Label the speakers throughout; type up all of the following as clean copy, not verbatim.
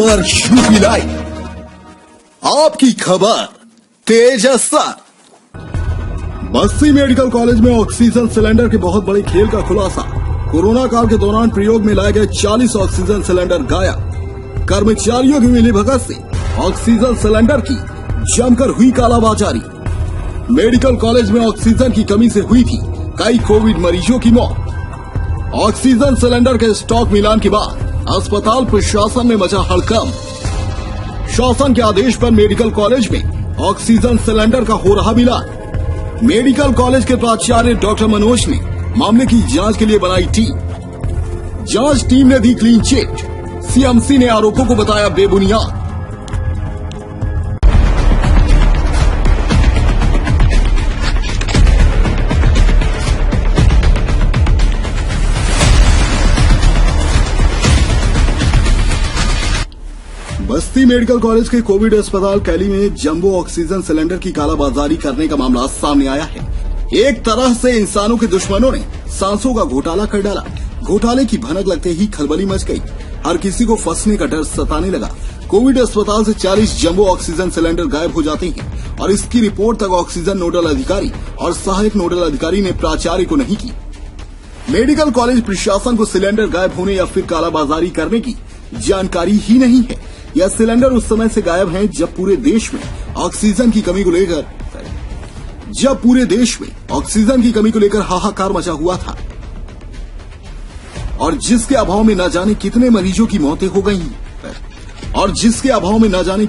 Speaker 1: खबर UP live, आपकी खबर तेज असर। बस्ती मेडिकल कॉलेज में ऑक्सीजन सिलेंडर के बहुत बड़े खेल का खुलासा। कोरोना काल के दौरान प्रयोग में लाए गए 40 ऑक्सीजन सिलेंडर गायब। कर्मचारियों की मिलीभगत से ऑक्सीजन सिलेंडर की जमकर हुई कालाबाजारी। मेडिकल कॉलेज में ऑक्सीजन की कमी से हुई थी कई कोविड मरीजों की मौत। ऑक्सीजन सिलेंडर के स्टॉक मिलान के बाद अस्पताल प्रशासन में मचा हड़कंप। शासन के आदेश पर मेडिकल कॉलेज में ऑक्सीजन सिलेंडर का हो रहा मिलान। मेडिकल कॉलेज के प्राचार्य डॉक्टर मनोज ने मामले की जांच के लिए बनाई टीम। जांच टीम ने दी क्लीन चिट। सीएमसी ने आरोपों को बताया बेबुनियाद। बस्ती मेडिकल कॉलेज के कोविड अस्पताल कैली में जंबो ऑक्सीजन सिलेंडर की कालाबाजारी करने का मामला सामने आया है। एक तरह से इंसानों के दुश्मनों ने सांसों का घोटाला कर डाला। घोटाले की भनक लगते ही खलबली मच गई। हर किसी को फंसने का डर सताने लगा। कोविड अस्पताल से 40 जंबो ऑक्सीजन सिलेंडर गायब हो जाते हैं और इसकी रिपोर्ट तक ऑक्सीजन नोडल अधिकारी और सहायक नोडल अधिकारी ने प्राचार्य को नहीं की। मेडिकल कॉलेज प्रशासन को सिलेंडर गायब होने या फिर कालाबाजारी करने की जानकारी ही नहीं है। यह सिलेंडर उस समय से गायब हैं जब पूरे देश में ऑक्सीजन की कमी को लेकर हाहाकार मचा हुआ था और जिसके अभाव में न जाने कितने मरीजों की मौतें हो गई और जिसके अभाव में न जाने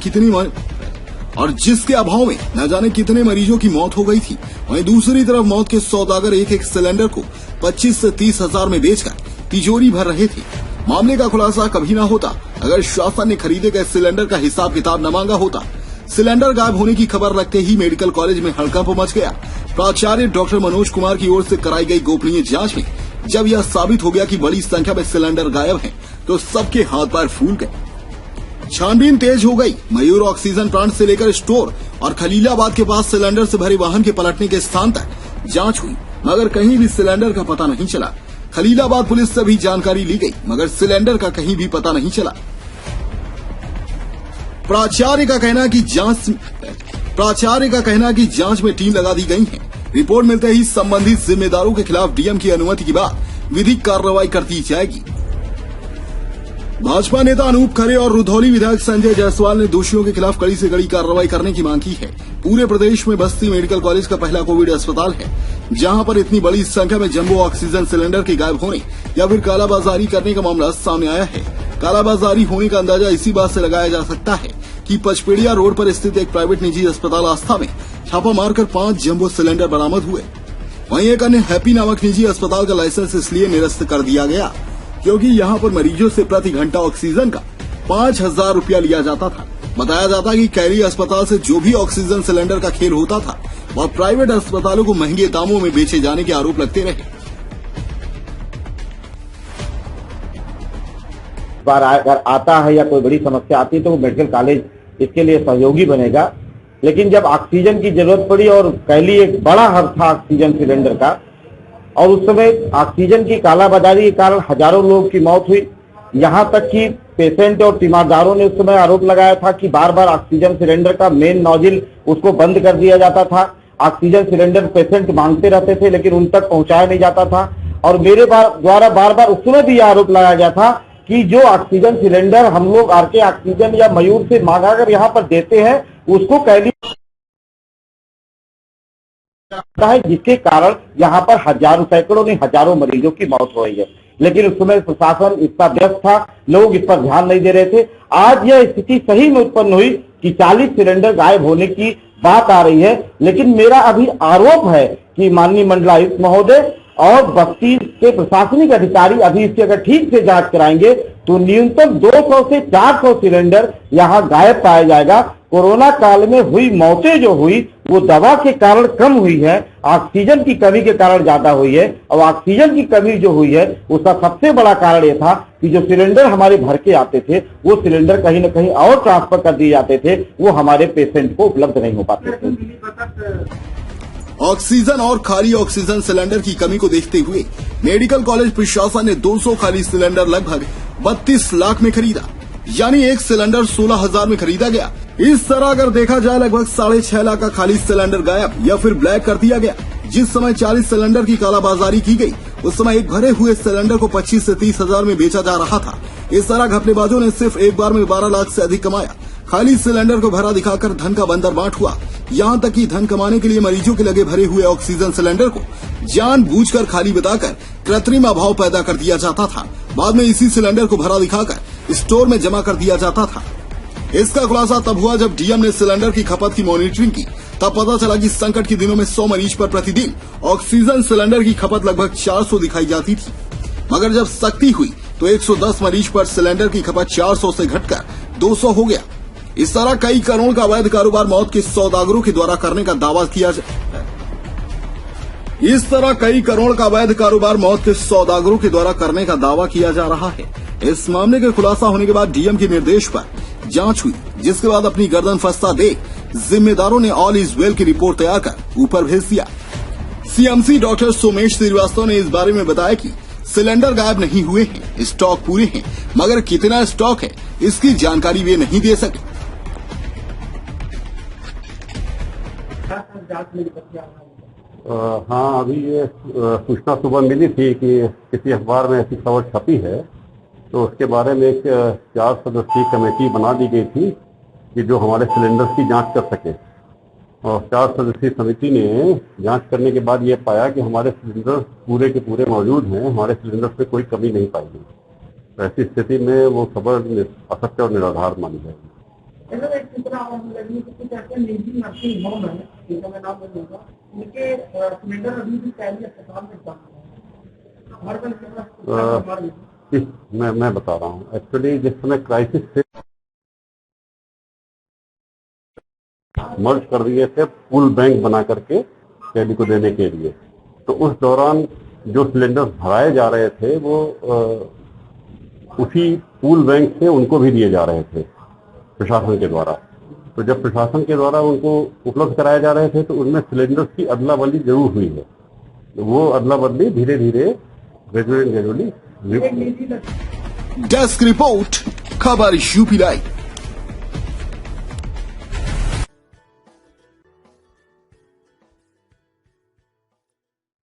Speaker 1: कितने मरीजों की मौत हो गई थी। वहीं दूसरी तरफ मौत के सौदागर एक सिलेंडर को 25 से 30 हजार में बेचकर तिजोरी भर रहे थे। मामले का खुलासा कभी न होता अगर शासन ने खरीदे गए सिलेंडर का हिसाब किताब न मांगा होता। सिलेंडर गायब होने की खबर लगते ही मेडिकल कॉलेज में हड़कंप मच गया। प्राचार्य डॉक्टर मनोज कुमार की ओर से कराई गई गोपनीय जांच में जब यह साबित हो गया कि बड़ी संख्या में सिलेंडर गायब हैं, तो सबके हाथ पैर फूल गए। छानबीन तेज हो गई। मयूर ऑक्सीजन प्लांट से लेकर स्टोर और खलीलाबाद के पास सिलेंडर से भरे वाहन के पलटने के स्थान तक जांच हुई, मगर कहीं भी सिलेंडर का पता नहीं चला। खलीलाबाद पुलिस से भी जानकारी ली गई, मगर सिलेंडर का कहीं भी पता नहीं चला। प्राचार्य का कहना कि जांच में टीम लगा दी गई है। रिपोर्ट मिलते ही संबंधित जिम्मेदारों के खिलाफ डीएम की अनुमति के बाद विधिक कार्रवाई कर दी जाएगी। भाजपा नेता अनूप खरे और रुधौली विधायक संजय जायसवाल ने दोषियों के खिलाफ कड़ी से कड़ी कार्रवाई करने की मांग की है। पूरे प्रदेश में बस्ती मेडिकल कॉलेज का पहला कोविड अस्पताल है जहां पर इतनी बड़ी संख्या में जंबो ऑक्सीजन सिलेंडर के गायब होने या फिर कालाबाजारी करने का मामला सामने आया है। कालाबाजारी होने का अंदाजा इसी बात से लगाया जा सकता है कि पचपेड़िया रोड पर स्थित एक प्राइवेट निजी अस्पताल आस्था में छापा मारकर 5 जंबो सिलेंडर बरामद हुए। वहीं एक अन्य हैप्पी नामक निजी अस्पताल का लाइसेंस इसलिए निरस्त कर दिया गया क्योंकि यहां पर मरीजों से प्रति घंटा ऑक्सीजन का 5000 रुपया लिया जाता था। बताया जाता कि कैली अस्पताल से जो भी ऑक्सीजन सिलेंडर का खेल होता था वह प्राइवेट अस्पतालों को महंगे दामों में बेचे जाने के आरोप लगते रहे।
Speaker 2: बार अगर आता है या कोई बड़ी समस्या आती है तो मेडिकल कॉलेज इसके लिए सहयोगी बनेगा। लेकिन जब ऑक्सीजन की जरूरत पड़ी और कैली एक बड़ा हब था ऑक्सीजन सिलेंडर का और उस समय ऑक्सीजन की कालाबाजारी के कारण हजारों लोगों की मौत हुई। यहाँ तक कि पेशेंट और तीमारदारों ने उस समय आरोप लगाया था कि बार बार ऑक्सीजन सिलेंडर का मेन नोजल उसको बंद कर दिया जाता था। ऑक्सीजन सिलेंडर पेशेंट मांगते रहते थे लेकिन उन तक पहुंचाया नहीं जाता था। और मेरे द्वारा बार बार उस समय भी आरोप लगाया गया था कि जो ऑक्सीजन सिलेंडर हम लोग आरके ऑक्सीजन या मयूर से मांगा कर यहाँ पर देते हैं उसको कैली है, जिसके कारण यहाँ पर सैकड़ों नहीं हजारों मरीजों की मौत हो रही है। लेकिन उस समय प्रशासन इतना व्यस्त था, लोग इस पर ध्यान नहीं दे रहे थे। आज यह स्थिति सही में उत्पन्न हुई कि 40 सिलेंडर गायब होने की बात आ रही है। लेकिन मेरा अभी आरोप है कि माननीय मंडलायुक्त महोदय और बस्ती के प्रशासनिक अधिकारी अभी इसकी अगर ठीक से जांच कराएंगे तो न्यूनतम 200 से 400 सिलेंडर यहाँ गायब पाया जाएगा। कोरोना काल में हुई मौतें जो हुई वो दवा के कारण कम हुई है, ऑक्सीजन की कमी के कारण ज्यादा हुई है। और ऑक्सीजन की कमी जो हुई है उसका सबसे बड़ा कारण यह था कि जो सिलेंडर हमारे भर के आते थे वो सिलेंडर कहीं न कहीं और ट्रांसफर कर दिए जाते थे, वो हमारे पेशेंट को उपलब्ध नहीं हो पाते थे।
Speaker 1: ऑक्सीजन और खाली ऑक्सीजन सिलेंडर की कमी को देखते हुए मेडिकल कॉलेज प्रशासन ने 200 खाली सिलेंडर लगभग 32 लाख में खरीदा। यानी एक सिलेंडर 16,000 में खरीदा गया। इस तरह अगर देखा जाए लगभग 6.5 लाख का खाली सिलेंडर गायब या फिर ब्लैक कर दिया गया। जिस समय 40 सिलेंडर की कालाबाजारी की गई, उस समय एक भरे हुए सिलेंडर को 25 से 30 हजार में बेचा जा रहा था। इस तरह घपलेबाजों ने सिर्फ एक बार में 12 लाख से अधिक कमाया। खाली सिलेंडर को भरा दिखाकर धन का बंदर बांट हुआ। यहाँ तक कि धन कमाने के लिए मरीजों के लगे भरे हुए ऑक्सीजन सिलेंडर को जानबूझकर खाली बताकर कृत्रिम अभाव पैदा कर दिया जाता था। बाद में इसी सिलेंडर को भरा दिखाकर स्टोर में जमा कर दिया जाता था। इसका खुलासा तब हुआ जब डीएम ने सिलेंडर की खपत की मॉनिटरिंग की। तब पता चला कि संकट के दिनों में 100 मरीज पर प्रतिदिन ऑक्सीजन सिलेंडर की खपत लगभग 400 दिखाई जाती थी, मगर जब सख्ती हुई तो 110 मरीज पर सिलेंडर की खपत 400 से घटकर 200 हो गया। इस तरह कई करोड़ का अवैध कारोबार मौत के सौदागरों के द्वारा करने का दावा किया जा रहा है। इस मामले के खुलासा होने के बाद डीएम के निर्देश पर जांच हुई, जिसके बाद अपनी गर्दन फंसता देख जिम्मेदारों ने ऑल इज वेल की रिपोर्ट तैयार कर ऊपर भेज दिया। सीएमसी डॉक्टर सोमेश श्रीवास्तव ने इस बारे में बताया कि सिलेंडर गायब नहीं हुए हैं, स्टॉक पूरे हैं, मगर कितना स्टॉक है इसकी जानकारी वे नहीं दे सके।
Speaker 3: हाँ, अभी ये सूचना सुबह मिली थी कि किसी अखबार में ऐसी खबर छपी है, तो उसके बारे में एक 4 सदस्यीय कमेटी बना दी गई थी कि जो हमारे सिलेंडर्स की जांच कर सके। और 4 सदस्यीय समिति ने जांच करने के बाद ये पाया कि हमारे सिलेंडर पूरे के पूरे मौजूद हैं, हमारे सिलेंडर में कोई कमी नहीं पाई गई। तो ऐसी स्थिति में वो खबर असत्य और निराधार मानी जाएगी। मैं बता रहा हूँ, एक्चुअली जिस समय क्राइसिस से मर्ज कर दिए थे पूल बैंक बना करके कैदी को देने के लिए, तो उस दौरान जो सिलेंडर भराए जा रहे थे वो उसी पूल बैंक से उनको भी दिए जा रहे थे प्रशासन के द्वारा। तो जब प्रशासन के द्वारा उनको उपलब्ध कराए जा रहे थे तो उनमें सिलेंडर्स की अदला बदली जरूर हुई है। तो वो अदला बदली धीरे धीरे ग्रेजुअली
Speaker 1: डेस्क रिपोर्ट, खबर यूपी लाइव।